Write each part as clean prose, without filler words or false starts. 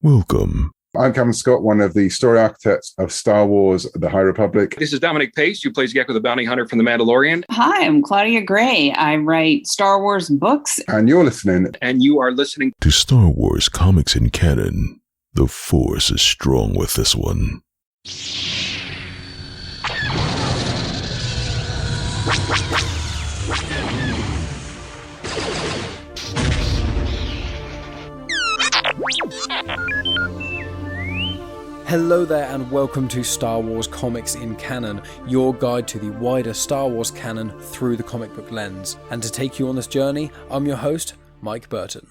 Welcome. I'm Cameron Scott, one of the story architects of Star Wars The High Republic. This is Dominic Pace, who plays Gekko the Bounty Hunter from The Mandalorian. Hi, I'm Claudia Gray. I write Star Wars books. And you're listening. And you are listening to Star Wars Comics in Canon. The Force is strong with this one. Hello there and welcome to Star Wars Comics in Canon, your guide to the wider Star Wars canon through the comic book lens. And to take you on this journey, I'm your host, Mike Burton.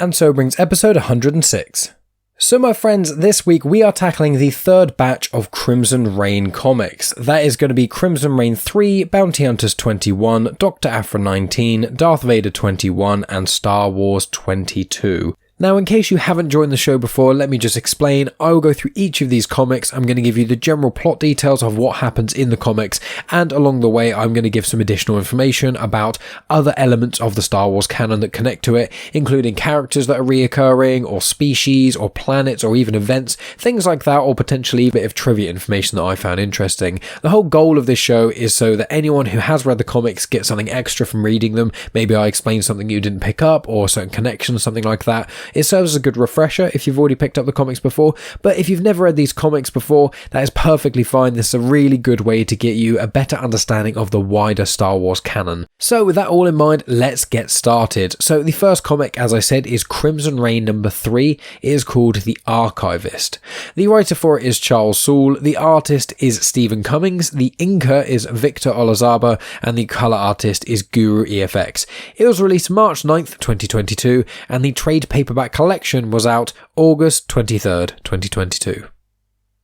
And so brings episode 106. So my friends, this week we are tackling the third batch of Crimson Reign comics. That is going to be Crimson Reign 3, Bounty Hunters 21, Dr. Aphra 19, Darth Vader 21, and Star Wars 22. Now, in case you haven't joined the show before, let me just explain. I will go through each of these comics. I'm going to give you the general plot details of what happens in the comics, and along the way, I'm going to give some additional information about other elements of the Star Wars canon that connect to it, including characters that are reoccurring, or species, or planets, or even events, things like that, or potentially a bit of trivia information that I found interesting. The whole goal of this show is so that anyone who has read the comics gets something extra from reading them. Maybe I explain something you didn't pick up, or a certain connection, something like that. It serves as a good refresher if you've already picked up the comics before, but if you've never read these comics before, that is perfectly fine. This is a really good way to get you a better understanding of the wider Star Wars canon. So with that all in mind, let's get started. So the first comic, as I said, is Crimson Reign number 3. It is called The Archivist. The writer for it is Charles Soule, the artist is Steven Cummings, the inker is Victor Olazaba, and the colour artist is Guru EFX. It was released March 9th, 2022, and the trade paperback collection was out August 23rd, 2022.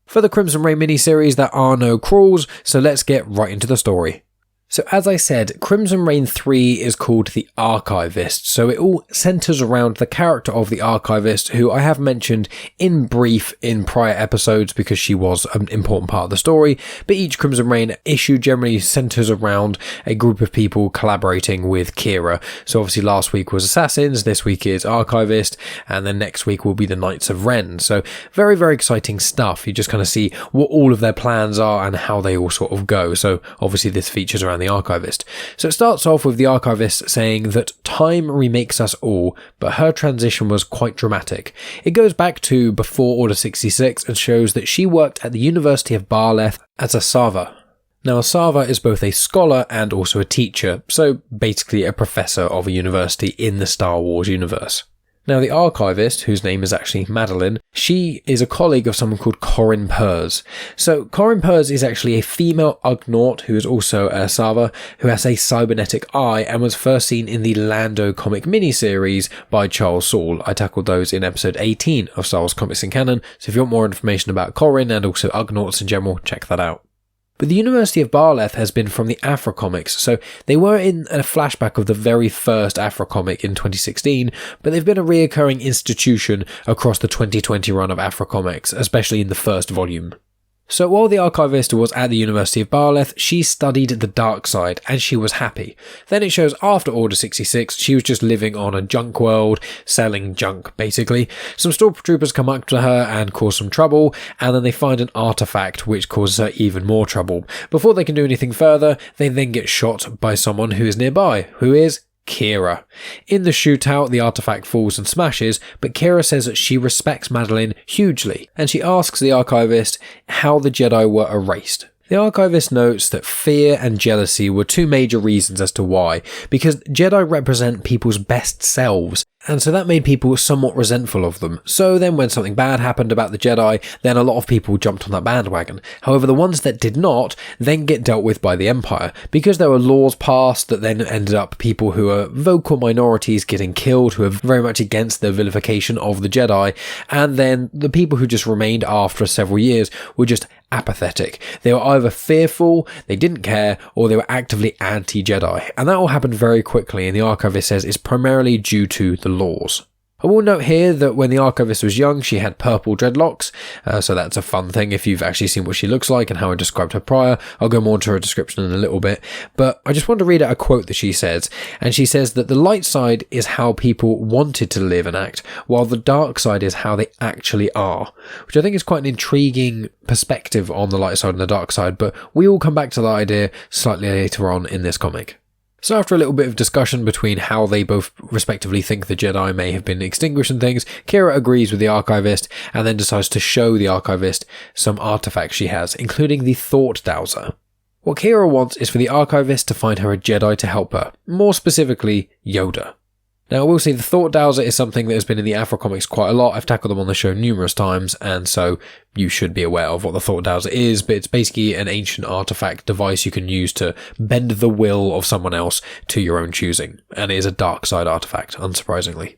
For the Crimson Reign miniseries, there are no crawls, so let's get right into the story. So as I said, Crimson Reign 3 is called The Archivist, so it all centres around the character of the Archivist, who I have mentioned in brief in prior episodes because she was an important part of the story, but each Crimson Reign issue generally centres around a group of people collaborating with Qi'ra. So obviously last week was Assassins, this week is Archivist, and then next week will be the Knights of Ren. So very, very exciting stuff. You just kind of see what all of their plans are and how they all sort of go. So obviously this features around the Archivist. So it starts off with the Archivist saying that time remakes us all, but her transition was quite dramatic. It goes back to before Order 66 and shows that she worked at the University of Barleth as a Sava. Now, a Sava is both a scholar and also a teacher, so basically a professor of a university in the Star Wars universe. Now, the Archivist, whose name is actually Madeline, she is a colleague of someone called Corin Purse. So, Corin Purse is actually a female Ugnaught who is also a Sava, who has a cybernetic eye and was first seen in the Lando comic miniseries by Charles Soule. I tackled those in episode 18 of Star Wars Comics in Canon, so if you want more information about Corin and also Ugnaughts in general, check that out. But the University of Barleth has been from the Aphra comics, so they were in a flashback of the very first Aphra comic in 2016, but they've been a reoccurring institution across the 2020 run of Aphra comics, especially in the first volume. So while the Archivist was at the University of Barleth, she studied the dark side, and she was happy. Then it shows after Order 66, she was just living on a junk world, selling junk, basically. Some stormtroopers come up to her and cause some trouble, and then they find an artifact which causes her even more trouble. Before they can do anything further, they then get shot by someone who is nearby, who is Qi'ra. In the shootout, the artifact falls and smashes, but Qi'ra says that she respects Madeline hugely, and she asks the Archivist how the Jedi were erased. The Archivist notes that fear and jealousy were two major reasons as to why, because Jedi represent people's best selves, and so that made people somewhat resentful of them. So then when something bad happened about the Jedi, then a lot of people jumped on that bandwagon. However, the ones that did not then get dealt with by the Empire, because there were laws passed that then ended up people who are vocal minorities getting killed, who are very much against the vilification of the Jedi, and then the people who just remained after several years were just apathetic. They were either fearful, they didn't care, or they were actively anti-Jedi. And that all happened very quickly, and the Archivist says it's primarily due to the laws. I will note here that when the Archivist was young, she had purple dreadlocks, so that's a fun thing if you've actually seen what she looks like and how I described her prior. I'll go more into her description in a little bit, but I just want to read out a quote that she says, and she says that the light side is how people wanted to live and act, while the dark side is how they actually are, which I think is quite an intriguing perspective on the light side and the dark side, but we will come back to that idea slightly later on in this comic. So after a little bit of discussion between how they both respectively think the Jedi may have been extinguished and things, Qi'ra agrees with the Archivist and then decides to show the Archivist some artifacts she has, including the Thought Dowser. What Qi'ra wants is for the Archivist to find her a Jedi to help her, more specifically Yoda. Now, I will say the Thought Dowser is something that has been in the Aphra comics quite a lot. I've tackled them on the show numerous times, and so you should be aware of what the Thought Dowser is, but it's basically an ancient artifact device you can use to bend the will of someone else to your own choosing, and it is a dark side artifact, unsurprisingly.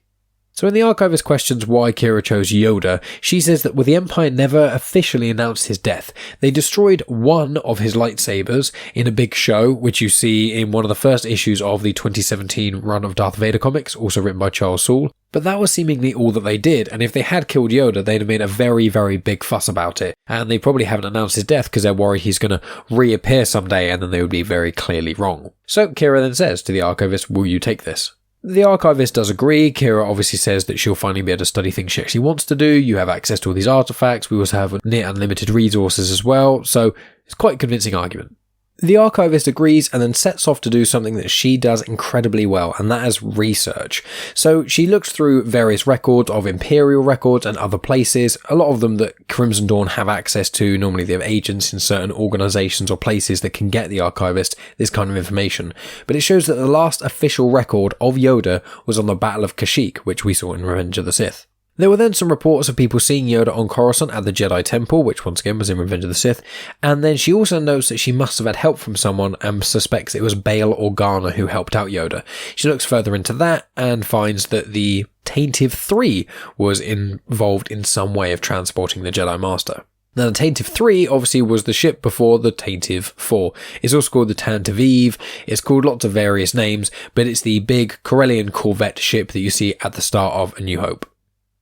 So when the Archivist questions why Qi'ra chose Yoda, she says that the Empire never officially announced his death. They destroyed one of his lightsabers in a big show, which you see in one of the first issues of the 2017 run of Darth Vader comics, also written by Charles Soule. But that was seemingly all that they did, and if they had killed Yoda, they'd have made a very, very big fuss about it. And they probably haven't announced his death because they're worried he's going to reappear someday, and then they would be very clearly wrong. So Qi'ra then says to the Archivist, will you take this? The Archivist does agree. Qi'ra obviously says that she'll finally be able to study things she actually wants to do. You have access to all these artifacts. We also have near unlimited resources as well. So it's quite a convincing argument. The Archivist agrees and then sets off to do something that she does incredibly well, and that is research. So she looks through various records of Imperial records and other places, a lot of them that Crimson Dawn have access to. Normally they have agents in certain organisations or places that can get the Archivist this kind of information. But it shows that the last official record of Yoda was on the Battle of Kashyyyk, which we saw in Revenge of the Sith. There were then some reports of people seeing Yoda on Coruscant at the Jedi Temple, which once again was in Revenge of the Sith, and then she also notes that she must have had help from someone and suspects it was Bail Organa who helped out Yoda. She looks further into that and finds that the Taintive 3 was involved in some way of transporting the Jedi Master. Now, the Taintive 3 obviously was the ship before the Taintive 4. It's also called the Tantive. It's called lots of various names, but it's the big Corellian corvette ship that you see at the start of A New Hope.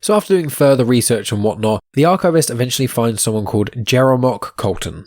So after doing further research and whatnot, the Archivist eventually finds someone called Jeromok Colton.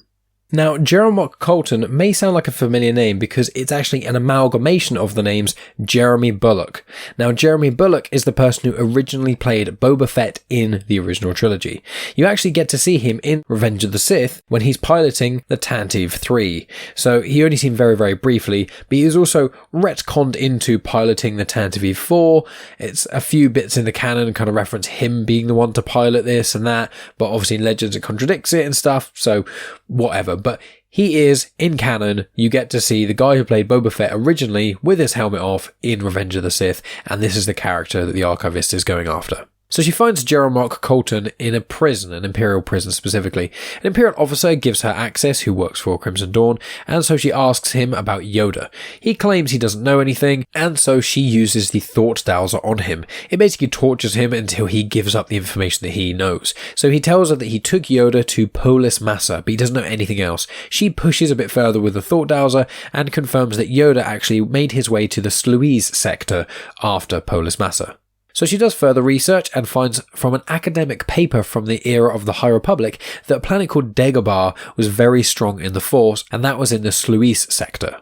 Now, Jeromok Colton may sound like a familiar name because it's actually an amalgamation of the names Jeremy Bulloch. Now, Jeremy Bulloch is the person who originally played Boba Fett in the original trilogy. You actually get to see him in Revenge of the Sith when he's piloting the Tantive 3. So he only seen very, very briefly, but he is also retconned into piloting the Tantive 4. It's a few bits in the canon kind of reference him being the one to pilot this and that, but obviously in Legends it contradicts it and stuff, so whatever. But he is, in canon, you get to see the guy who played Boba Fett originally with his helmet off in Revenge of the Sith, and this is the character that the Archivist is going after. So she finds Jeromok Colton in a prison, an Imperial prison specifically. An Imperial officer gives her access who works for Crimson Dawn, and so she asks him about Yoda. He claims he doesn't know anything, and so she uses the Thought Dowser on him. It basically tortures him until he gives up the information that he knows. So he tells her that he took Yoda to Polis Massa, but he doesn't know anything else. She pushes a bit further with the Thought Dowser and confirms that Yoda actually made his way to the Sluise sector after Polis Massa. So she does further research and finds from an academic paper from the era of the High Republic that a planet called Dagobah was very strong in the Force, and that was in the Sluise sector.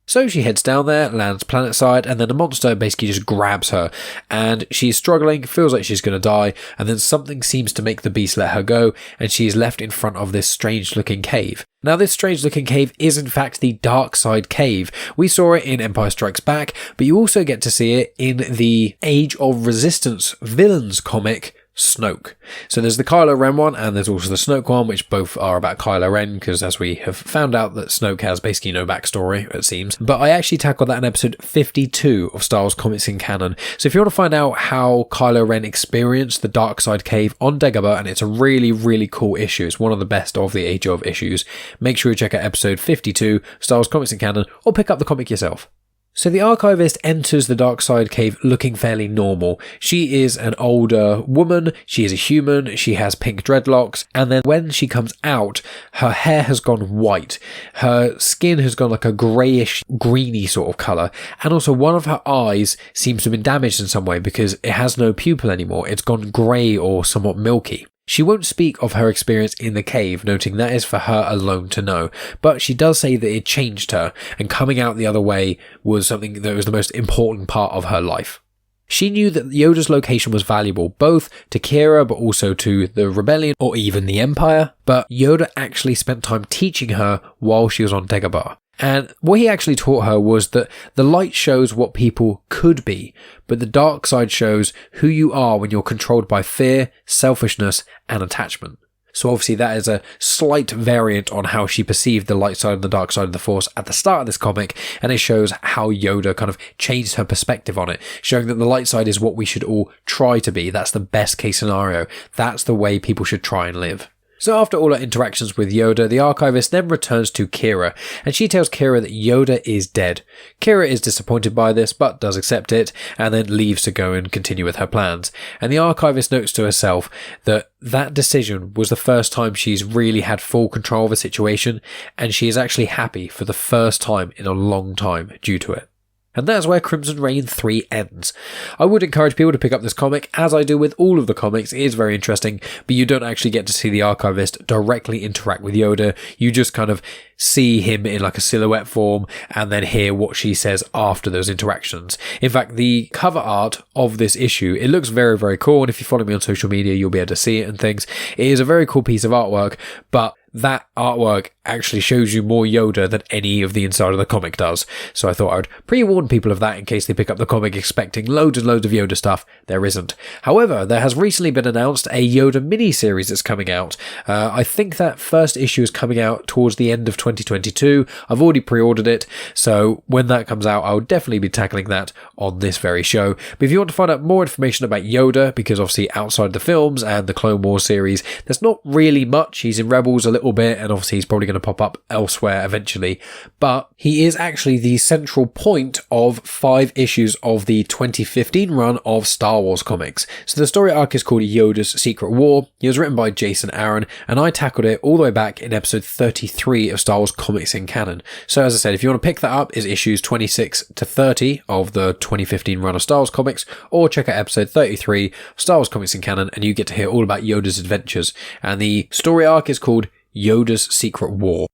So she heads down there, lands planetside, and then a monster basically just grabs her, and she's struggling, feels like she's going to die, and then something seems to make the beast let her go, and she is left in front of this strange-looking cave. Now, this strange-looking cave is in fact the Dark Side Cave. We saw it in Empire Strikes Back, but you also get to see it in the Age of Resistance villains comic, Snoke. So there's the Kylo Ren one and there's also the Snoke one, which both are about Kylo Ren, because as we have found out that Snoke has basically no backstory, it seems. But I actually tackled that in episode 52 of Star Wars Comics in Canon. So if you want to find out how Kylo Ren experienced the Dark Side Cave on Dagobah, and it's a really, really cool issue, it's one of the best of the Age of issues, make sure you check out episode 52, Star Wars Comics in Canon, or pick up the comic yourself. So the Archivist enters the dark side cave looking fairly normal. She is an older woman, she is a human, she has pink dreadlocks, and then when she comes out, her hair has gone white. Her skin has gone like a greyish, greeny sort of colour, and also one of her eyes seems to have been damaged in some way because it has no pupil anymore. It's gone grey or somewhat milky. She won't speak of her experience in the cave, noting that is for her alone to know, but she does say that it changed her, and coming out the other way was something that was the most important part of her life. She knew that Yoda's location was valuable, both to Qi'ra but also to the Rebellion or even the Empire, but Yoda actually spent time teaching her while she was on Dagobah. And what he actually taught her was that the light shows what people could be, but the dark side shows who you are when you're controlled by fear, selfishness, and attachment. So obviously that is a slight variant on how she perceived the light side and the dark side of the Force at the start of this comic, and it shows how Yoda kind of changed her perspective on it, showing that the light side is what we should all try to be. That's the best case scenario. That's the way people should try and live. So after all her interactions with Yoda, the Archivist then returns to Qi'ra, and she tells Qi'ra that Yoda is dead. Qi'ra is disappointed by this, but does accept it, and then leaves to go and continue with her plans. And the Archivist notes to herself that that decision was the first time she's really had full control of a situation, and she is actually happy for the first time in a long time due to it. And that's where Crimson Reign 3 ends. I would encourage people to pick up this comic, as I do with all of the comics. It is very interesting, but you don't actually get to see the Archivist directly interact with Yoda. You just kind of see him in like a silhouette form and then hear what she says after those interactions. In fact, the cover art of this issue, it looks very, very cool, and if you follow me on social media, you'll be able to see it and things. It is a very cool piece of artwork, but that artwork actually shows you more Yoda than any of the inside of the comic does. So I thought I would pre-warn people of that in case they pick up the comic expecting loads and loads of Yoda stuff. There isn't. However, there has recently been announced a Yoda mini-series that's coming out. I think that first issue is coming out towards the end of 2022. I've already pre-ordered it, so when that comes out, I will definitely be tackling that on this very show. But if you want to find out more information about Yoda, because obviously outside the films and the Clone Wars series, there's not really much. He's in Rebels a little bit, and obviously he's probably going to pop up elsewhere eventually, but he is actually the central point of 5 issues of the 2015 run of Star Wars comics. So the story arc is called Yoda's Secret War. It was written by Jason Aaron, and I tackled it all the way back in episode 33 of Star Wars Comics in Canon. So as I said, if you want to pick that up, is issues 26 to 30 of the 2015 run of Star Wars comics, or check out episode 33 of Star Wars Comics in Canon, and you get to hear all about Yoda's adventures. And the story arc is called Yoda's Secret War.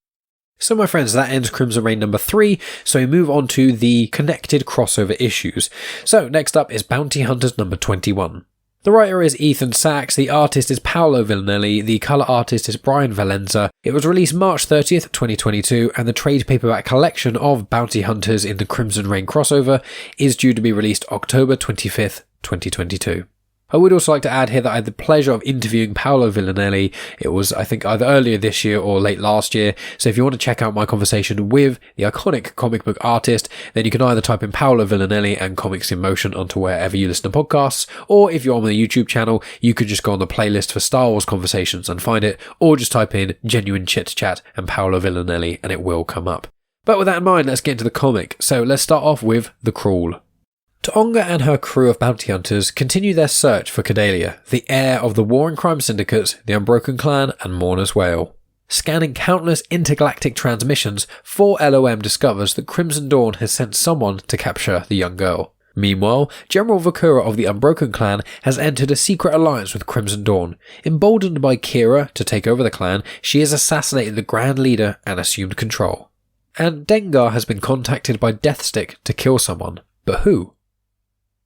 So my friends, that ends Crimson Reign number 3, so we move on to the connected crossover issues. So next up is Bounty Hunters number 21. The writer is Ethan Sachs, the artist is Paolo Villanelli, the colour artist is Bryan Valenza. It was released March 30th, 2022, and the trade paperback collection of Bounty Hunters in the Crimson Reign crossover is due to be released October 25th, 2022. I would also like to add here that I had the pleasure of interviewing Paolo Villanelli. It was, I think, either earlier this year or late last year. So if you want to check out my conversation with the iconic comic book artist, then you can either type in Paolo Villanelli and Comics in Motion onto wherever you listen to podcasts, or if you're on the YouTube channel, you could just go on the playlist for Star Wars Conversations and find it, or just type in Genuine Chit-Chat and Paolo Villanelli and it will come up. But with that in mind, let's get into the comic. So let's start off with The Crawl. Taonga and her crew of bounty hunters continue their search for Cordelia, the heir of the war and crime syndicates, the Unbroken Clan, and Mourner's Wail. Scanning countless intergalactic transmissions, 4LOM discovers that Crimson Dawn has sent someone to capture the young girl. Meanwhile, General Vukorah of the Unbroken Clan has entered a secret alliance with Crimson Dawn. Emboldened by Qi'ra to take over the clan, she has assassinated the Grand Leader and assumed control. And Dengar has been contacted by Deathstick to kill someone. But who?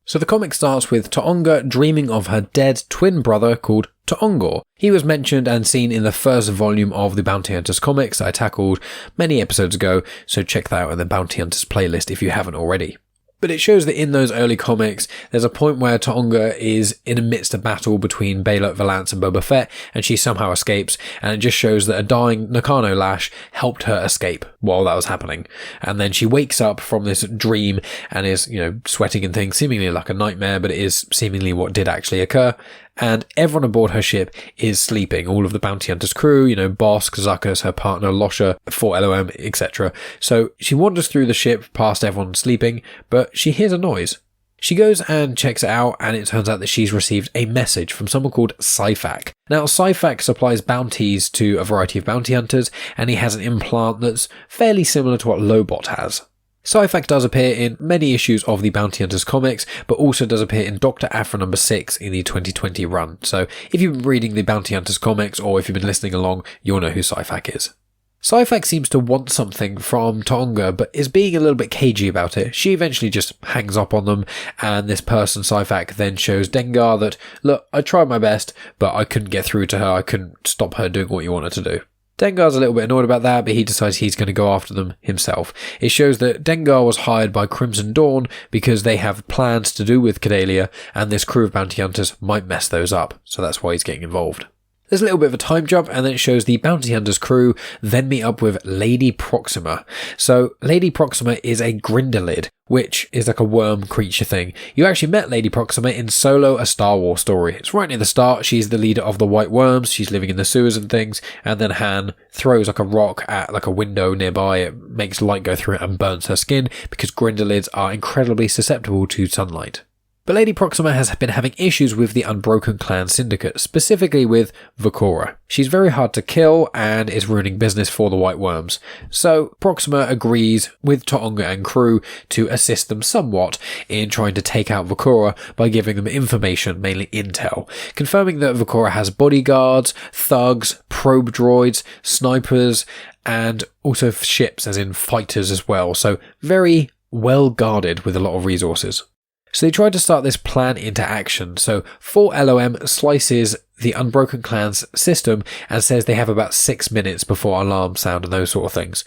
So the comic starts with Taonga dreaming of her dead twin brother called Taongor. He was mentioned and seen in the first volume of the Bounty Hunters comics that I tackled many episodes ago, so check that out in the Bounty Hunters playlist if you haven't already. But it shows that in those early comics, there's a point where Taonga is in amidst a battle between Bail Valance and Boba Fett, and she somehow escapes, and it just shows that a dying Nakano Lash helped her escape while that was happening. And then she wakes up from this dream and is, sweating and things, seemingly like a nightmare, but it is seemingly what did actually occur. and everyone aboard her ship is sleeping. All of the bounty hunter's crew, Bosk, Zuckuss, her partner Losha, 4LOM, etc. So she wanders through the ship past everyone sleeping, but she hears a noise. She goes and checks it out, and it turns out that she's received a message from someone called Syphac. Now, Syphac supplies bounties to a variety of bounty hunters, and he has an implant that's fairly similar to what Lobot has. Syphac does appear in many issues of the Bounty Hunters comics, but also does appear in Dr. Aphra number 6 in the 2020 run. So if you've been reading the Bounty Hunters comics, or if you've been listening along, you'll know who Syphac is. Syphac seems to want something from Tonga, but is being a little bit cagey about it. She eventually just hangs up on them, and this person, Syphac, then shows Dengar that, look, I tried my best, but I couldn't get through to her, I couldn't stop her doing what you want her to do. Dengar's a little bit annoyed about that, but he decides he's going to go after them himself. It shows that Dengar was hired by Crimson Dawn because they have plans to do with Cadelia, and this crew of bounty hunters might mess those up, so that's why he's getting involved. There's a little bit of a time jump, and then it shows the bounty hunters crew then meet up with Lady Proxima. So Lady Proxima is a Grindelid, which is like a worm creature thing. You actually met Lady Proxima in Solo, a Star Wars story. It's right near the start. She's the leader of the White Worms. She's living in the sewers and things. And then Han throws like a rock at like a window nearby. It makes light go through it and burns her skin because Grindelids are incredibly susceptible to sunlight. But Lady Proxima has been having issues with the Unbroken Clan Syndicate, specifically with Vukorah. She's very hard to kill and is ruining business for the White Worms. So Proxima agrees with Taonga and crew to assist them somewhat in trying to take out Vukorah by giving them information, mainly intel, confirming that Vukorah has bodyguards, thugs, probe droids, snipers, and also ships, as in fighters as well. So very well guarded with a lot of resources. So they tried to start this plan into action. So 4LOM slices the Unbroken Clan's system and says they have about 6 minutes before alarms sound and those sort of things.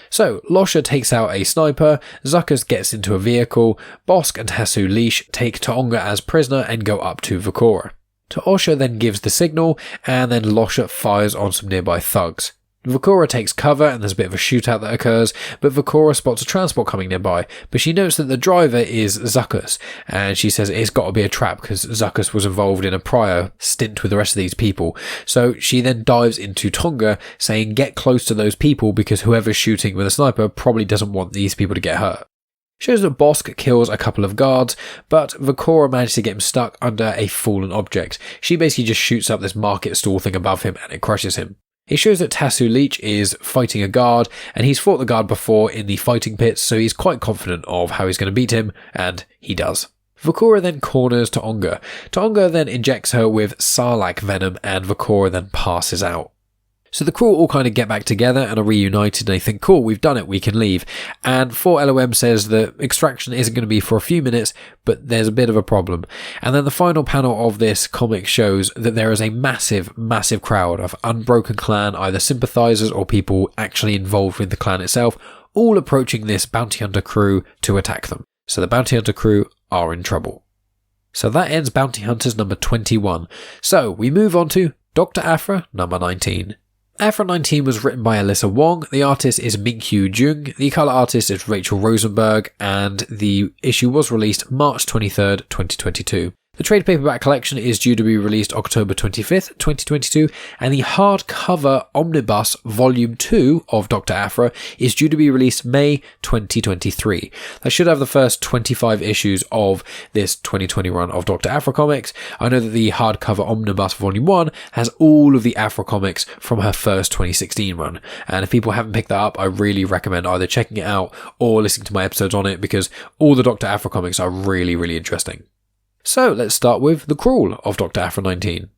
So Losha takes out a sniper, Zuckuss gets into a vehicle, Bosk and Hasu Leash take Taonga as prisoner and go up to Vukorah. Taosha then gives the signal, and then Losha fires on some nearby thugs. Vukorah takes cover and there's a bit of a shootout that occurs, but Vukorah spots a transport coming nearby, but she notes that the driver is Zuckuss, and she says it's got to be a trap because Zuckuss was involved in a prior stint with the rest of these people. So she then dives into Tonga, saying get close to those people because whoever's shooting with a sniper probably doesn't want these people to get hurt. Shows that Bosk kills a couple of guards, but Vukorah manages to get him stuck under a fallen object. She basically just shoots up this market stall thing above him and it crushes him. It shows that Tasu Leach is fighting a guard, and he's fought the guard before in the fighting pits, so he's quite confident of how he's going to beat him, and he does. Vukorah then corners Taonga. Taonga then injects her with Sarlacc venom, and Vukorah then passes out. So the crew all kind of get back together and are reunited and they think, cool, we've done it, we can leave. And 4LOM says that extraction isn't going to be for a few minutes, but there's a bit of a problem. And then the final panel of this comic shows that there is a massive, massive crowd of Unbroken Clan, either sympathizers or people actually involved with the clan itself, all approaching this bounty hunter crew to attack them. So the bounty hunter crew are in trouble. So that ends Bounty Hunters number 21. So we move on to Dr. Aphra number 19. Aphra 19 was written by Alyssa Wong, the artist is Minkyu Jung, the colour artist is Rachelle Rosenberg, and the issue was released March 23rd, 2022. The trade paperback collection is due to be released October 25th, 2022, and the hardcover omnibus volume 2 of Dr. Aphra is due to be released May 2023. That should have the first 25 issues of this 2020 run of Dr. Aphra comics. I know that the hardcover omnibus volume 1 has all of the Aphra comics from her first 2016 run, and if people haven't picked that up, I really recommend either checking it out or listening to my episodes on it because all the Dr. Aphra comics are really, really interesting. So let's start with the crawl of Dr. Aphra 19.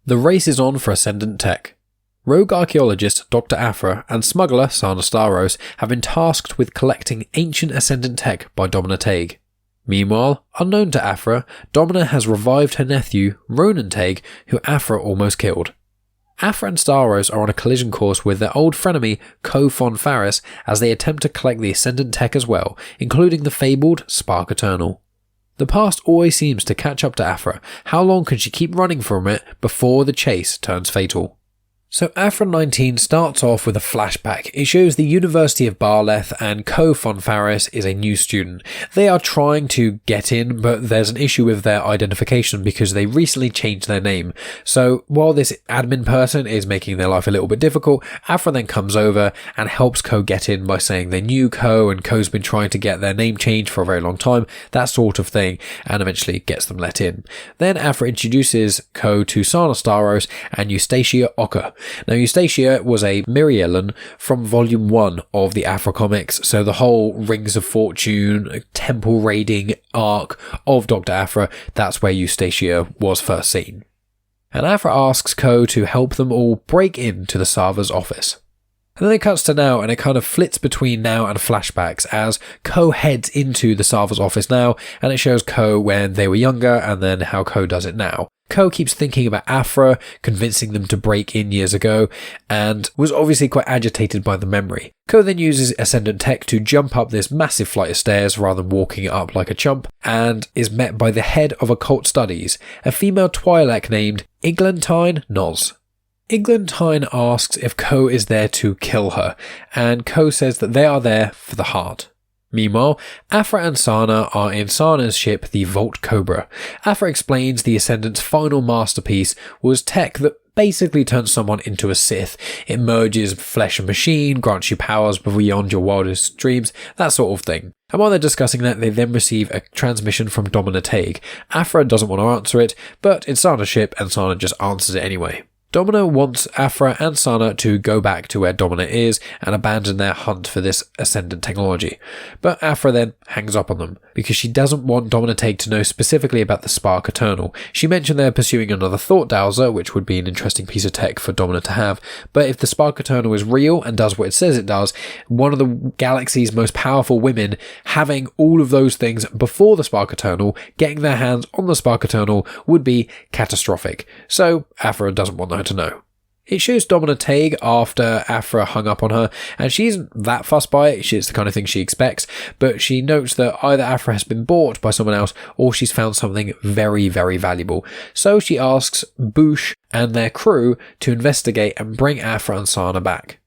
The race is on for Ascendant Tech. Rogue archaeologist Dr. Aphra and smuggler Sana Staros have been tasked with collecting ancient Ascendant Tech by Domina Tague. Meanwhile, unknown to Aphra, Domina has revived her nephew, Ronan Tague, who Aphra almost killed. Aphra and Staros are on a collision course with their old frenemy, Ko Fon Faris, as they attempt to collect the Ascendant Tech as well, including the fabled Spark Eternal. The past always seems to catch up to Aphra. How long can she keep running from it before the chase turns fatal? So Aphra 19 starts off with a flashback. It shows the University of Barleth and Ko Fonfaris is a new student. They are trying to get in, but there's an issue with their identification because they recently changed their name. So while this admin person is making their life a little bit difficult, Aphra then comes over and helps Ko get in by saying they knew Ko and Ko's been trying to get their name changed for a very long time, that sort of thing, and eventually gets them let in. Then Aphra introduces Ko to Sana Starros and Eustacia Ocker. Now, Eustacia was a Miriellan from Volume 1 of the Aphra comics, so the whole Rings of Fortune, temple raiding arc of Dr. Aphra, that's where Eustacia was first seen. And Aphra asks Ko to help them all break into the Sava's office. And then it cuts to now, and it kind of flits between now and flashbacks as Ko heads into the Sava's office now, and it shows Ko when they were younger and then how Ko does it now. Ko keeps thinking about Aphra, convincing them to break in years ago, and was obviously quite agitated by the memory. Ko then uses Ascendant Tech to jump up this massive flight of stairs rather than walking it up like a chump, and is met by the head of occult studies, a female Twi'lek named Eglantine Noz. Eglantine asks if Ko is there to kill her, and Ko says that they are there for the heart. Meanwhile, Aphra and Sana are in Sana's ship, the Volt Cobra. Aphra explains the Ascendant's final masterpiece was tech that basically turns someone into a Sith. It merges flesh and machine, grants you powers beyond your wildest dreams, that sort of thing. And while they're discussing that, they then receive a transmission from Domina Tague. Aphra doesn't want to answer it, but it's Sana's ship and Sana just answers it anyway. Domina wants Aphra and Sana to go back to where Domina is and abandon their hunt for this Ascendant technology. But Aphra then hangs up on them because she doesn't want Domina Tague to know specifically about the Spark Eternal. She mentioned they're pursuing another Thought Dowser, which would be an interesting piece of tech for Domina to have, but if the Spark Eternal is real and does what it says it does, one of the galaxy's most powerful women having all of those things before the Spark Eternal, getting their hands on the Spark Eternal would be catastrophic. So Aphra doesn't want her to know. It shows Domina Tague after Aphra hung up on her, and she isn't that fussed by it. It's the kind of thing she expects, but she notes that either Aphra has been bought by someone else or she's found something very, very valuable. So she asks Boushh and their crew to investigate and bring Aphra and Sana back.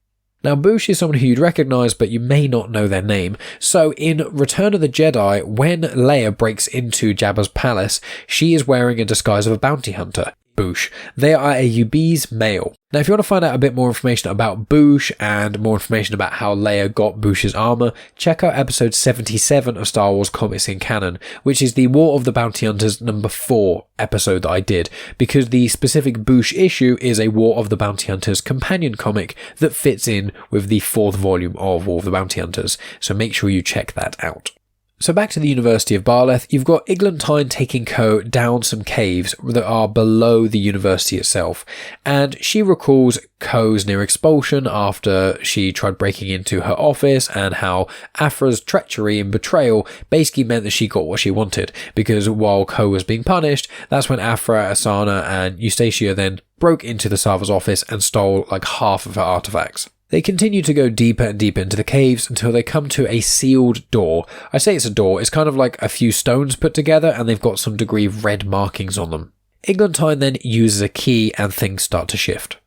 Now, Boushh is someone who you'd recognise, but you may not know their name. So in Return of the Jedi, when Leia breaks into Jabba's palace, she is wearing a disguise of a bounty hunter. Boushh. They are a Ubiz male. Now, if you want to find out a bit more information about Boushh and more information about how Leia got Boush's armor, check out episode 77 of Star Wars Comics in Canon, which is the War of the Bounty Hunters number 4 episode that I did, because the specific Boushh issue is a War of the Bounty Hunters companion comic that fits in with the 4th volume of War of the Bounty Hunters, so make sure you check that out. So back to the University of Barleth, you've got Eglantine taking Ko down some caves that are below the university itself, and she recalls Ko's near expulsion after she tried breaking into her office, and how Aphra's treachery and betrayal basically meant that she got what she wanted, because while Ko was being punished, that's when Aphra, Sana and Eustacia then broke into the Sava's office and stole like half of her artifacts. They continue to go deeper and deeper into the caves until they come to a sealed door. I say it's a door, it's kind of like a few stones put together and they've got some degree of red markings on them. Eglantine then uses a key and things start to shift.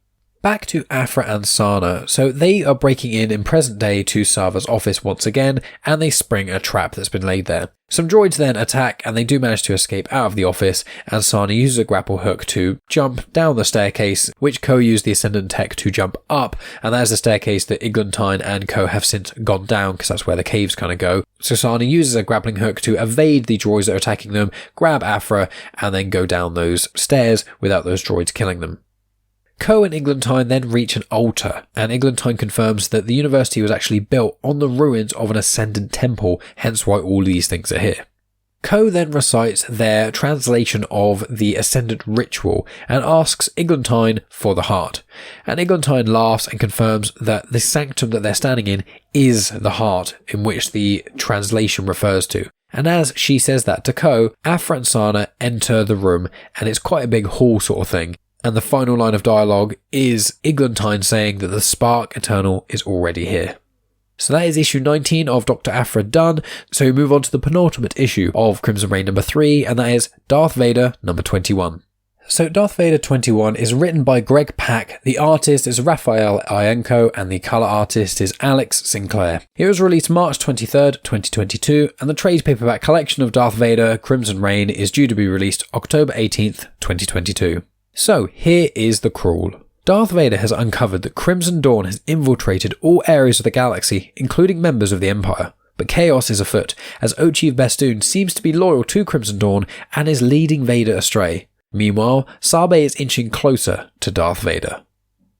Back to Aphra and Sana, so they are breaking in present day to Sava's office once again, and they spring a trap that's been laid there. Some droids then attack, and they do manage to escape out of the office, and Sana uses a grapple hook to jump down the staircase, which Ko used the Ascendant Tech to jump up, and that is the staircase that Eglantine and Ko have since gone down, because that's where the caves kind of go. So Sana uses a grappling hook to evade the droids that are attacking them, grab Aphra, and then go down those stairs without those droids killing them. Ko and Eglantine then reach an altar, and Eglantine confirms that the university was actually built on the ruins of an Ascendant temple, hence why all these things are here. Ko then recites their translation of the Ascendant ritual and asks Eglantine for the heart. And Eglantine laughs and confirms that the sanctum that they're standing in is the heart in which the translation refers to. And as she says that to Ko, Aphra and Sana enter the room, and it's quite a big hall sort of thing. And the final line of dialogue is Eglantine saying that the Spark Eternal is already here. So that is issue 19 of Dr. Aphra done. So we move on to the penultimate issue of Crimson Reign number 3, and that is Darth Vader number 21. So Darth Vader 21 is written by Greg Pak, the artist is Raffaele Ienco, and the colour artist is Alex Sinclair. It was released March 23rd, 2022, and the trade paperback collection of Darth Vader Crimson Reign is due to be released October 18th, 2022. So here is the crawl. Darth Vader has uncovered that Crimson Dawn has infiltrated all areas of the galaxy, including members of the Empire. But chaos is afoot, as Ochiv Bestoon seems to be loyal to Crimson Dawn and is leading Vader astray. Meanwhile, Sabé is inching closer to Darth Vader.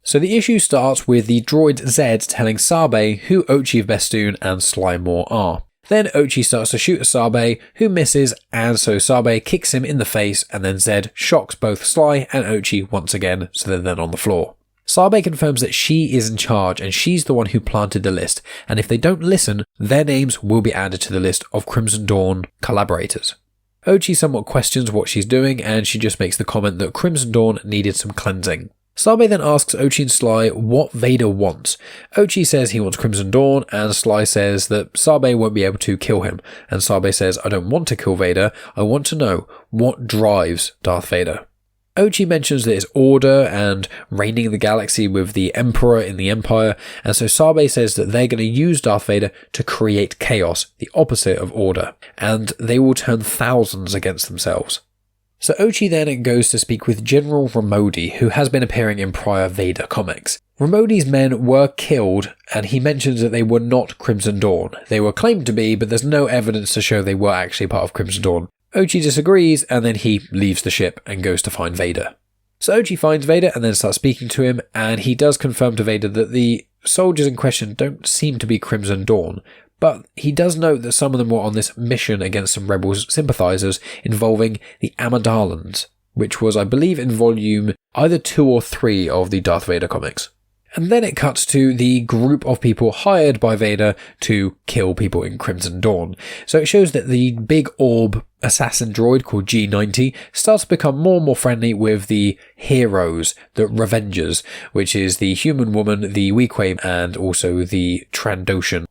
So the issue starts with the droid Zed telling Sabé who Ochiv Bestoon and Sly Moore are. Then Ochi starts to shoot at Sabé, who misses, and so Sabé kicks him in the face, and then Zed shocks both Sly and Ochi once again, so they're then on the floor. Sabé confirms that she is in charge and she's the one who planted the list, and if they don't listen, their names will be added to the list of Crimson Dawn collaborators. Ochi somewhat questions what she's doing, and she just makes the comment that Crimson Dawn needed some cleansing. Sabé then asks Ochi and Sly what Vader wants. Ochi says he wants Crimson Dawn, and Sly says that Sabé won't be able to kill him, and Sabé says, I don't want to kill Vader, I want to know what drives Darth Vader. Ochi mentions that it's order and reigning the galaxy with the Emperor in the Empire, and so Sabé says that they're going to use Darth Vader to create chaos, the opposite of order, and they will turn thousands against themselves. So Ochi then goes to speak with General Ramodi, who has been appearing in prior Vader comics. Ramodi's men were killed, and he mentions that they were not Crimson Dawn. They were claimed to be, but there's no evidence to show they were actually part of Crimson Dawn. Ochi disagrees, and then he leaves the ship and goes to find Vader. So Ochi finds Vader and then starts speaking to him, and he does confirm to Vader that the soldiers in question don't seem to be Crimson Dawn, but he does note that some of them were on this mission against some rebels sympathizers involving the Amidalans, which was, I believe, in volume either 2 or 3 of the Darth Vader comics. And then it cuts to the group of people hired by Vader to kill people in Crimson Dawn. So it shows that the big orb assassin droid called G90 starts to become more and more friendly with the heroes, the Revengers, which is the human woman, the Weequay, and also the Trandoshan.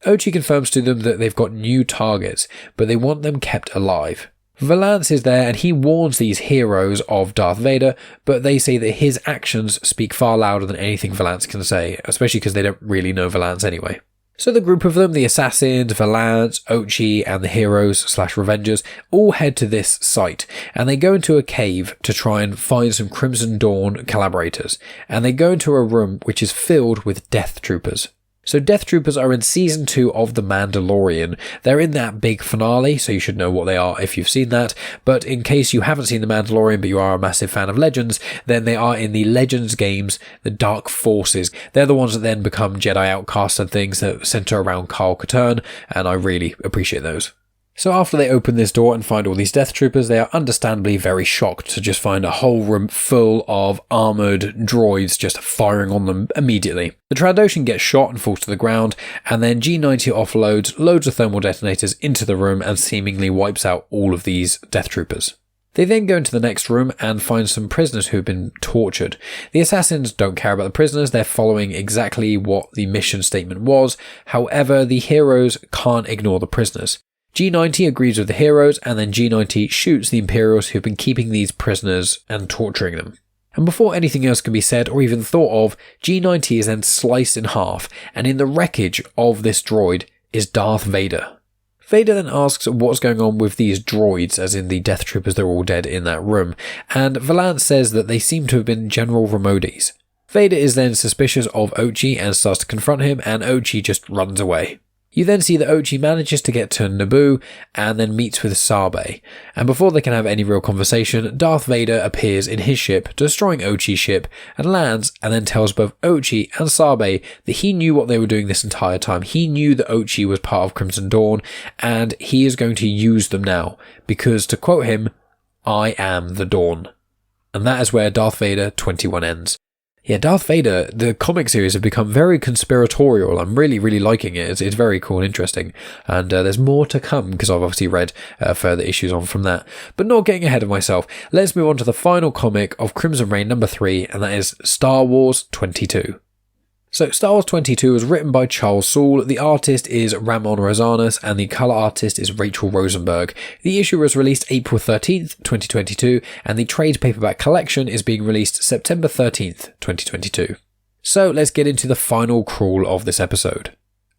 Ochi confirms to them that they've got new targets, but they want them kept alive. Valenza is there and he warns these heroes of Darth Vader, but they say that his actions speak far louder than anything Valenza can say, especially because they don't really know Valenza anyway. So the group of them, the assassins, Valenza, Ochi, and the heroes/Revengers, all head to this site, and they go into a cave to try and find some Crimson Dawn collaborators, and they go into a room which is filled with Death Troopers. So Death Troopers are in Season 2 of The Mandalorian. They're in that big finale, so you should know what they are if you've seen that. But in case you haven't seen The Mandalorian, but you are a massive fan of Legends, then they are in the Legends games, the Dark Forces. They're the ones that then become Jedi outcasts and things that center around Kyle Katarn, and I really appreciate those. So after they open this door and find all these Death Troopers, they are understandably very shocked to just find a whole room full of armoured droids just firing on them immediately. The Trandoshan gets shot and falls to the ground, and then G90 offloads loads of thermal detonators into the room and seemingly wipes out all of these Death Troopers. They then go into the next room and find some prisoners who have been tortured. The assassins don't care about the prisoners, they're following exactly what the mission statement was. However, the heroes can't ignore the prisoners. G90 agrees with the heroes, and then G90 shoots the Imperials who've been keeping these prisoners and torturing them. And before anything else can be said or even thought of, G90 is then sliced in half, and in the wreckage of this droid is Darth Vader. Vader then asks what's going on with these droids, as in the Death Troopers, they're all dead in that room, and Valenza says that they seem to have been General Ramodi's. Vader is then suspicious of Ochi and starts to confront him, and Ochi just runs away. You then see that Ochi manages to get to Naboo and then meets with Sabé, and before they can have any real conversation, Darth Vader appears in his ship, destroying Ochi's ship, and lands and then tells both Ochi and Sabé that he knew what they were doing this entire time. He knew that Ochi was part of Crimson Dawn, and he is going to use them now, because to quote him, I am the Dawn. And that is where Darth Vader 21 ends. Yeah, Darth Vader, the comic series have become very conspiratorial. I'm really, really liking it. It's very cool and interesting. And there's more to come, because I've obviously read further issues on from that. But not getting ahead of myself, let's move on to the final comic of Crimson Reign number 3, and that is Star Wars 22. So Star Wars 22 was written by Charles Soule, the artist is Ramon Rosanas, and the colour artist is Rachelle Rosenberg. The issue was released April 13th, 2022, and the trade paperback collection is being released September 13th, 2022. So let's get into the final crawl of this episode.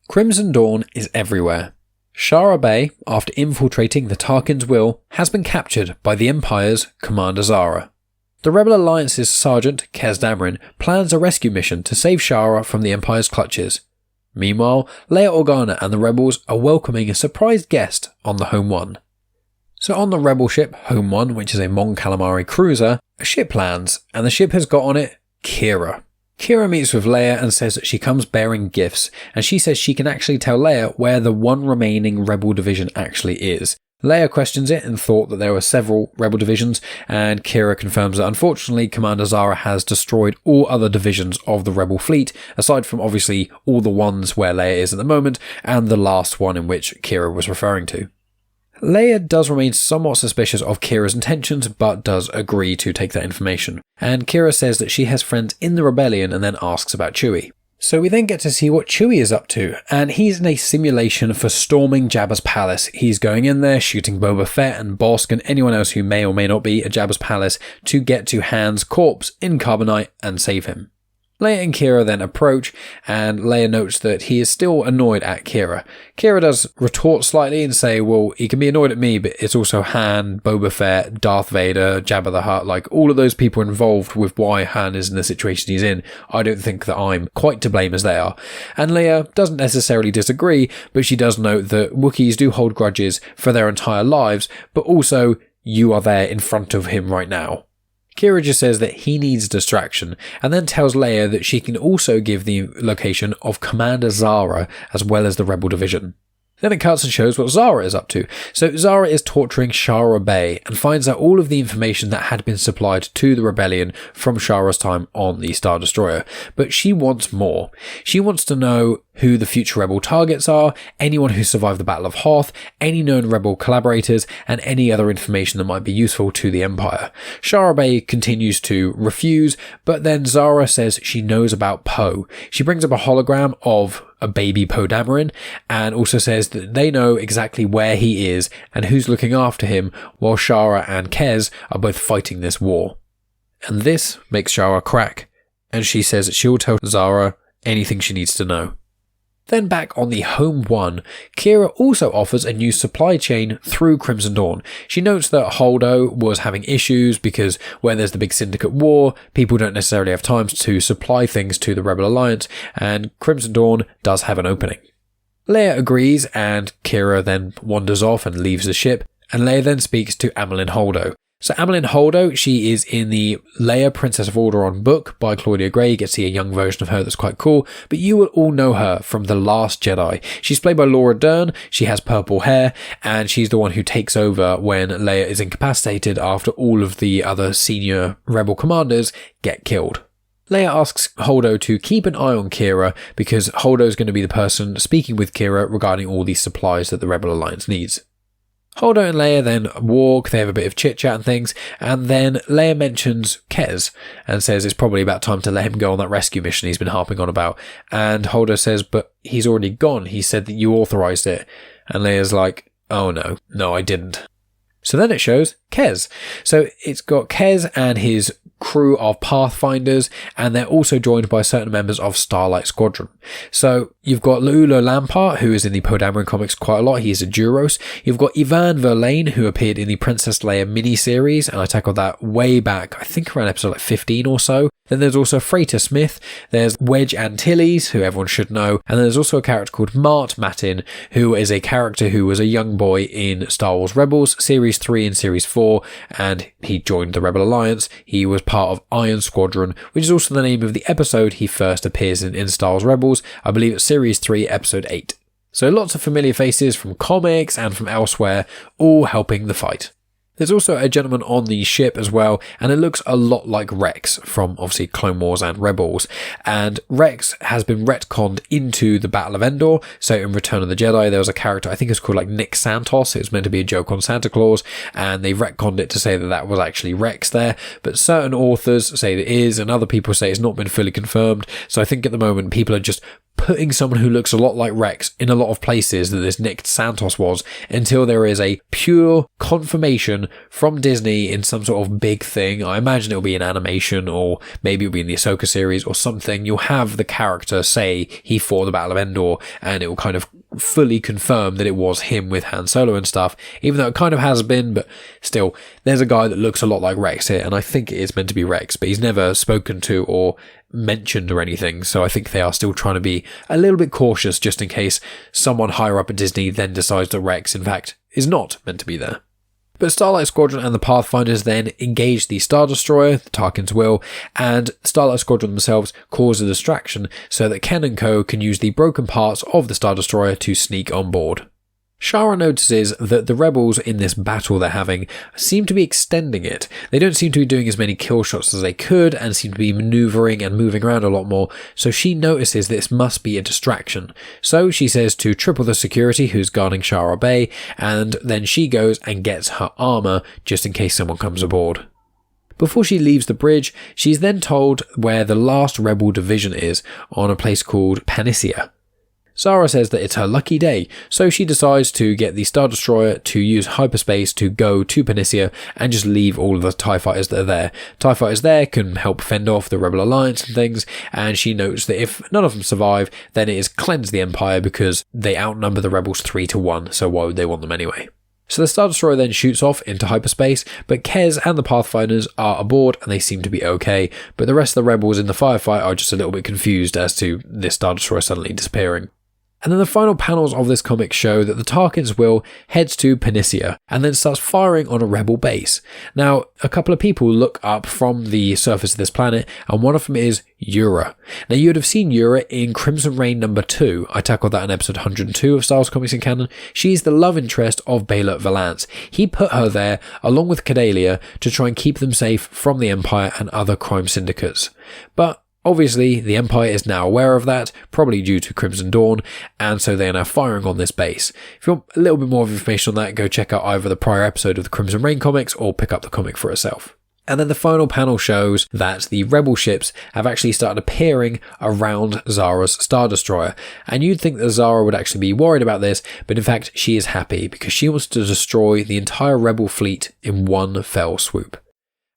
Crimson Dawn is everywhere. Shara Bay, after infiltrating the Tarkin's will, has been captured by the Empire's Commander Zahra. The Rebel Alliance's Sergeant, Kez Dameron, plans a rescue mission to save Shara from the Empire's clutches. Meanwhile, Leia Organa and the Rebels are welcoming a surprised guest on the Home One. So on the Rebel ship, Home One, which is a Mon Calamari cruiser, a ship lands, and the ship has got on it Qi'ra. Qi'ra meets with Leia and says that she comes bearing gifts, and she says she can actually tell Leia where the one remaining Rebel division actually is. Leia questions it and thought that there were several Rebel divisions, and Qi'ra confirms that unfortunately Commander Zahra has destroyed all other divisions of the Rebel fleet, aside from obviously all the ones where Leia is at the moment, and the last one in which Qi'ra was referring to. Leia does remain somewhat suspicious of Kira's intentions, but does agree to take that information. And Qi'ra says that she has friends in the rebellion and then asks about Chewie. So we then get to see what Chewie is up to, and he's in a simulation for storming Jabba's palace. He's going in there, shooting Boba Fett and Bosk and anyone else who may or may not be at Jabba's palace to get to Han's corpse in carbonite and save him. Leia and Qi'ra then approach, and Leia notes that he is still annoyed at Qi'ra. Qi'ra does retort slightly and say, well, he can be annoyed at me, but it's also Han, Boba Fett, Darth Vader, Jabba the Hutt, like all of those people involved with why Han is in the situation he's in. I don't think that I'm quite to blame as they are. And Leia doesn't necessarily disagree, but she does note that Wookiees do hold grudges for their entire lives, but also you are there in front of him right now. Qi'ra just says that he needs distraction, and then tells Leia that she can also give the location of Commander Zahra as well as the Rebel division. Then it cuts and shows what Zahra is up to. So Zahra is torturing Shara Bay and finds out all of the information that had been supplied to the rebellion from Shara's time on the Star Destroyer. But she wants more. She wants to know who the future rebel targets are, anyone who survived the Battle of Hoth, any known rebel collaborators, and any other information that might be useful to the Empire. Shara Bay continues to refuse, but then Zahra says she knows about Poe. She brings up a hologram of a baby Poe Dameron, and also says that they know exactly where he is and who's looking after him, while Shara and Kez are both fighting this war. And this makes Shara crack, and she says that she'll tell Zahra anything she needs to know. Then back on the Home One, Qi'ra also offers a new supply chain through Crimson Dawn. She notes that Holdo was having issues because where there's the big syndicate war, people don't necessarily have time to supply things to the Rebel Alliance, and Crimson Dawn does have an opening. Leia agrees, and Qi'ra then wanders off and leaves the ship, and Leia then speaks to Amilyn Holdo. So Amilyn Holdo, she is in the Leia Princess of Alderaan book by Claudia Gray. You get to see a young version of her that's quite cool, but you will all know her from The Last Jedi. She's played by Laura Dern, she has purple hair, and she's the one who takes over when Leia is incapacitated after all of the other senior rebel commanders get killed. Leia asks Holdo to keep an eye on Qi'ra because Holdo is going to be the person speaking with Qi'ra regarding all these supplies that the Rebel Alliance needs. Holdo and Leia then walk, they have a bit of chit-chat and things, and then Leia mentions Kez and says it's probably about time to let him go on that rescue mission he's been harping on about. And Holdo says, but he's already gone, he said that you authorised it. And Leia's like, oh no, I didn't. So then it shows Kez. So it's got Kez and his crew of Pathfinders, and they're also joined by certain members of Starlight Squadron. So you've got La'ula Lampart, who is in the Poe Dameron comics quite a lot. He is a Duros. You've got Ivan Verlaine, who appeared in the Princess Leia miniseries, and I tackled that way back, I think around episode 15 or so. Then there's also Freighter Smith, there's Wedge Antilles, who everyone should know, and there's also a character called Mart Matin, who is a character who was a young boy in Star Wars Rebels, Series 3 and Series 4, and he joined the Rebel Alliance. He was part of Iron Squadron, which is also the name of the episode he first appears in Star Wars Rebels. I believe it's Series 3, Episode 8. So lots of familiar faces from comics and from elsewhere, all helping the fight. There's also a gentleman on the ship as well, and it looks a lot like Rex from obviously Clone Wars and Rebels. And Rex has been retconned into the Battle of Endor. So in Return of the Jedi, there was a character, I think it's called like Nick Santos. It was meant to be a joke on Santa Claus, and they retconned it to say that that was actually Rex there. But certain authors say it is, and other people say it's not been fully confirmed. So I think at the moment people are just putting someone who looks a lot like Rex in a lot of places that this Nick Santos was, until there is a pure confirmation from Disney in some sort of big thing. I imagine it'll be an animation, or maybe it'll be in the Ahsoka series or something. You'll have the character say he fought the Battle of Endor, and it will kind of fully confirm that it was him with Han Solo and stuff, even though it kind of has been, but still, there's a guy that looks a lot like Rex here, and I think it is meant to be Rex, but he's never spoken to or mentioned or anything, so I think they are still trying to be a little bit cautious just in case someone higher up at Disney then decides that Rex, in fact, is not meant to be there. But Starlight Squadron and the Pathfinders then engage the Star Destroyer, the Tarkin's will, and Starlight Squadron themselves cause a distraction so that Ken and Co can use the broken parts of the Star Destroyer to sneak on board. Shara notices that the rebels in this battle they're having seem to be extending it. They don't seem to be doing as many kill shots as they could and seem to be maneuvering and moving around a lot more, so she notices this must be a distraction. So she says to triple the security who's guarding Shara Bay, and then she goes and gets her armor just in case someone comes aboard. Before she leaves the bridge, she's then told where the last rebel division is, on a place called Panacea. Zahra says that it's her lucky day, so she decides to get the Star Destroyer to use hyperspace to go to Panacea and just leave all of the TIE fighters that are there. TIE fighters there can help fend off the Rebel Alliance and things, and she notes that if none of them survive, then it is cleanse the Empire because they outnumber the Rebels 3-1, so why would they want them anyway? So the Star Destroyer then shoots off into hyperspace, but Kez and the Pathfinders are aboard and they seem to be okay, but the rest of the rebels in the firefight are just a little bit confused as to this Star Destroyer suddenly disappearing. And then the final panels of this comic show that the Tarkin's will heads to Panacea and then starts firing on a rebel base. Now, a couple of people look up from the surface of this planet, and one of them is Qi'ra. Now, you would have seen Qi'ra in Crimson Reign number 2. I tackled that in episode 102 of Star Wars Comics in Canon. She's the love interest of Baylor Valance. He put her there, along with Cadelia, to try and keep them safe from the Empire and other crime syndicates. But obviously, the Empire is now aware of that, probably due to Crimson Dawn, and so they are now firing on this base. If you want a little bit more information on that, go check out either the prior episode of the Crimson Reign comics or pick up the comic for itself. And then the final panel shows that the rebel ships have actually started appearing around Zahra's Star Destroyer. And you'd think that Zahra would actually be worried about this, but in fact she is happy because she wants to destroy the entire rebel fleet in one fell swoop.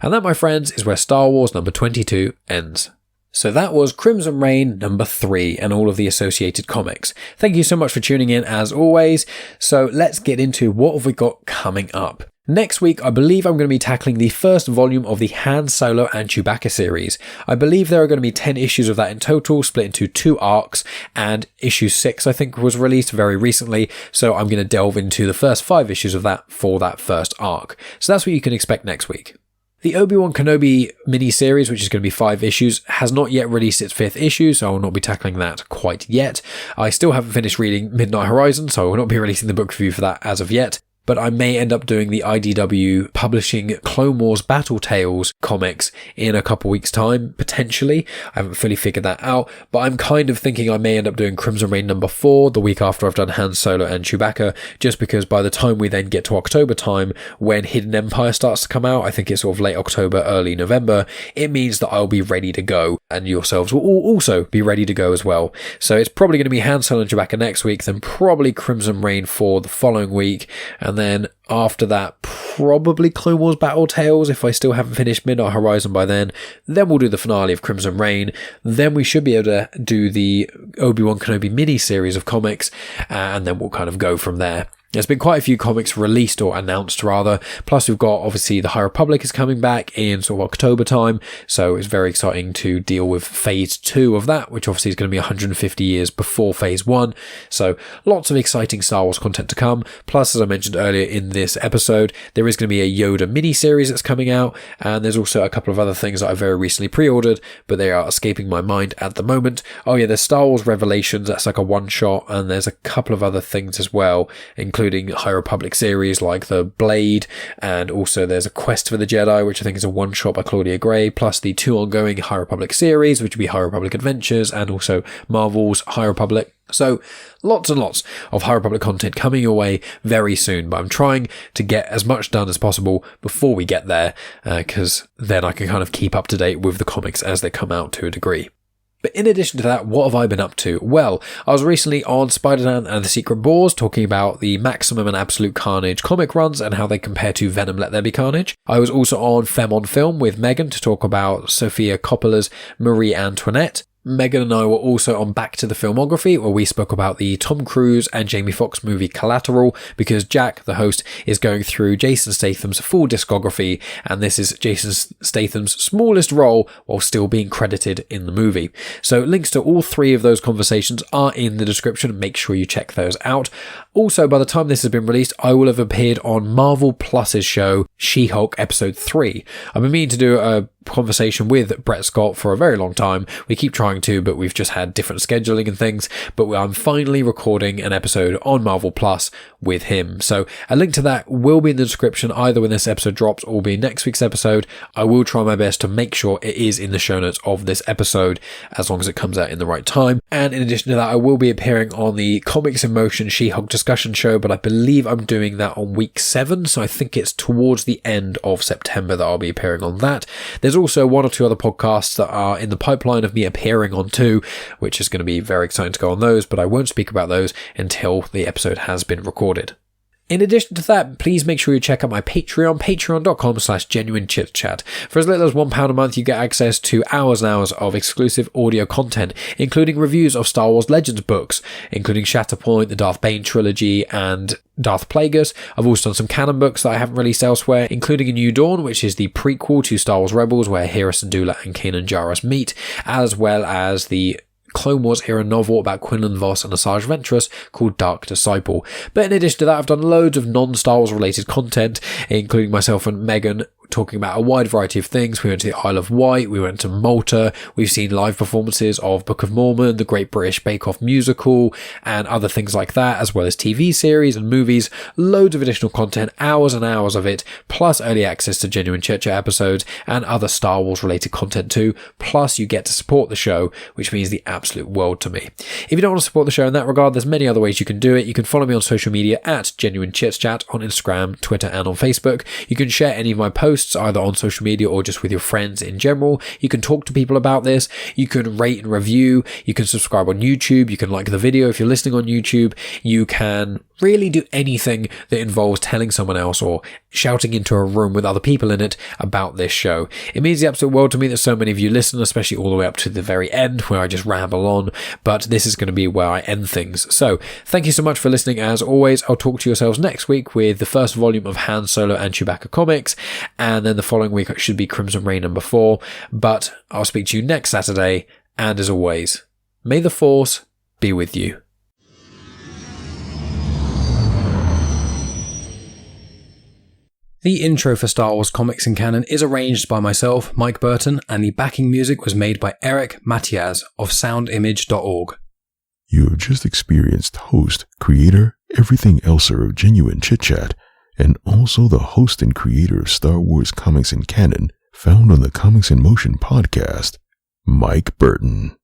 And that, my friends, is where Star Wars number 22 ends. So that was Crimson Reign number 3 and all of the associated comics. Thank you so much for tuning in as always. So let's get into what have we got coming up. Next week, I believe I'm going to be tackling the first volume of the Han Solo and Chewbacca series. I believe there are going to be 10 issues of that in total, split into 2 arcs, and issue 6, I think, was released very recently, so I'm going to delve into the first 5 issues of that for that first arc. So that's what you can expect next week. The Obi-Wan Kenobi mini-series, which is going to be 5 issues, has not yet released its 5th issue, so I will not be tackling that quite yet. I still haven't finished reading Midnight Horizon, so I will not be releasing the book review for that as of yet. But I may end up doing the IDW publishing Clone Wars Battle Tales comics in a couple weeks' time, potentially. I haven't fully figured that out, but I'm kind of thinking I may end up doing Crimson Reign number 4 the week after I've done Han Solo and Chewbacca, just because by the time we then get to October time, when Hidden Empire starts to come out, I think it's sort of late October, early November, it means that I'll be ready to go, and yourselves will also be ready to go as well. So it's probably going to be Han Solo and Chewbacca next week, then probably Crimson Reign for the following week, and then after that, probably Clone Wars Battle Tales if I still haven't finished Midnight Horizon by then. Then we'll do the finale of Crimson Reign. Then we should be able to do the Obi-Wan Kenobi mini-series of comics, and then we'll kind of go from there. There's been quite a few comics released or announced rather, plus we've got obviously the High Republic is coming back in sort of October time, so it's very exciting to deal with phase 2 of that, which obviously is going to be 150 years before phase 1, so lots of exciting Star Wars content to come. Plus, as I mentioned earlier in this episode, there is going to be a Yoda mini-series that's coming out, and there's also a couple of other things that I very recently pre-ordered, but they are escaping my mind at the moment. Oh yeah, there's Star Wars Revelations, that's like a one-shot, and there's a couple of other things as well, including including High Republic series like The Blade, and also there's a Quest for the Jedi, which I think is a one-shot by Claudia Gray, plus the 2 ongoing High Republic series, which would be High Republic Adventures, and also Marvel's High Republic. So lots and lots of High Republic content coming your way very soon, but I'm trying to get as much done as possible before we get there, because then I can kind of keep up to date with the comics as they come out to a degree. But in addition to that, what have I been up to? Well, I was recently on Spider-Man and the Secret Wars talking about the Maximum and Absolute Carnage comic runs and how they compare to Venom Let There Be Carnage. I was also on Femme on Film with Megan to talk about Sofia Coppola's Marie Antoinette. Megan and I were also on Back to the Filmography, where we spoke about the Tom Cruise and Jamie Foxx movie Collateral, because Jack, the host, is going through Jason Statham's full discography, and this is Jason Statham's smallest role while still being credited in the movie. So links to all 3 of those conversations are in the description. Make sure you check those out. Also, by the time this has been released, I will have appeared on Marvel Plus's show, She-Hulk Episode 3. I've been meaning to do a conversation with Brett Scott for a very long time. We keep trying to, but we've just had different scheduling and things. But I'm finally recording an episode on Marvel Plus with him. So a link to that will be in the description, either when this episode drops or be next week's episode. I will try my best to make sure it is in the show notes of this episode, as long as it comes out in the right time. And in addition to that, I will be appearing on the Comics in Motion She-Hulk discussion show, but I believe I'm doing that on week 7. So I think it's towards the end of September that I'll be appearing on that. There's also 1 or 2 other podcasts that are in the pipeline of me appearing on too, which is going to be very exciting to go on those, but I won't speak about those until the episode has been recorded. In addition to that, please make sure you check out my Patreon, patreon.com/genuine Chit-Chat. For as little as £1 a month, you get access to hours and hours of exclusive audio content, including reviews of Star Wars Legends books, including Shatterpoint, the Darth Bane trilogy, and Darth Plagueis. I've also done some canon books that I haven't released elsewhere, including A New Dawn, which is the prequel to Star Wars Rebels, where Hera Syndulla and Kanan Jarrus meet, as well as the Clone Wars era novel about Quinlan Vos and Asajj Ventress called Dark Disciple. But in addition to that, I've done loads of non-Star Wars related content, including myself and Megan talking about a wide variety of things. We went to the Isle of Wight, we went to Malta, we've seen live performances of Book of Mormon, the Great British Bake Off musical, and other things like that, as well as TV series and movies. Loads of additional content, hours and hours of it, plus early access to genuine Chit-Chat episodes and other Star Wars related content too. Plus you get to support the show, which means the absolute world to me. If you don't want to support the show in that regard, there's many other ways you can do it. You can follow me on social media at genuine Chit-Chat on Instagram, Twitter, and on Facebook. You can share any of my posts either on social media or just with your friends in general. You can talk to people about this. You can rate and review. You can subscribe on YouTube. You can like the video if you're listening on YouTube. You can really do anything that involves telling someone else or shouting into a room with other people in it about this show. It means the absolute world to me that so many of you listen, especially all the way up to the very end where I just ramble on, but this is going to be where I end things. So thank you so much for listening. As always, I'll talk to yourselves next week with the first volume of Han Solo and Chewbacca comics, and then the following week should be Crimson Reign number 4, but I'll speak to you next Saturday, and as always, may the Force be with you. The intro for Star Wars Comics in Canon is arranged by myself, Mike Burton, and the backing music was made by Eric Matias of soundimage.org. You have just experienced host, creator, everything elser of Genuine Chit-Chat, and also the host and creator of Star Wars Comics in Canon, found on the Comics in Motion podcast, Mike Burton.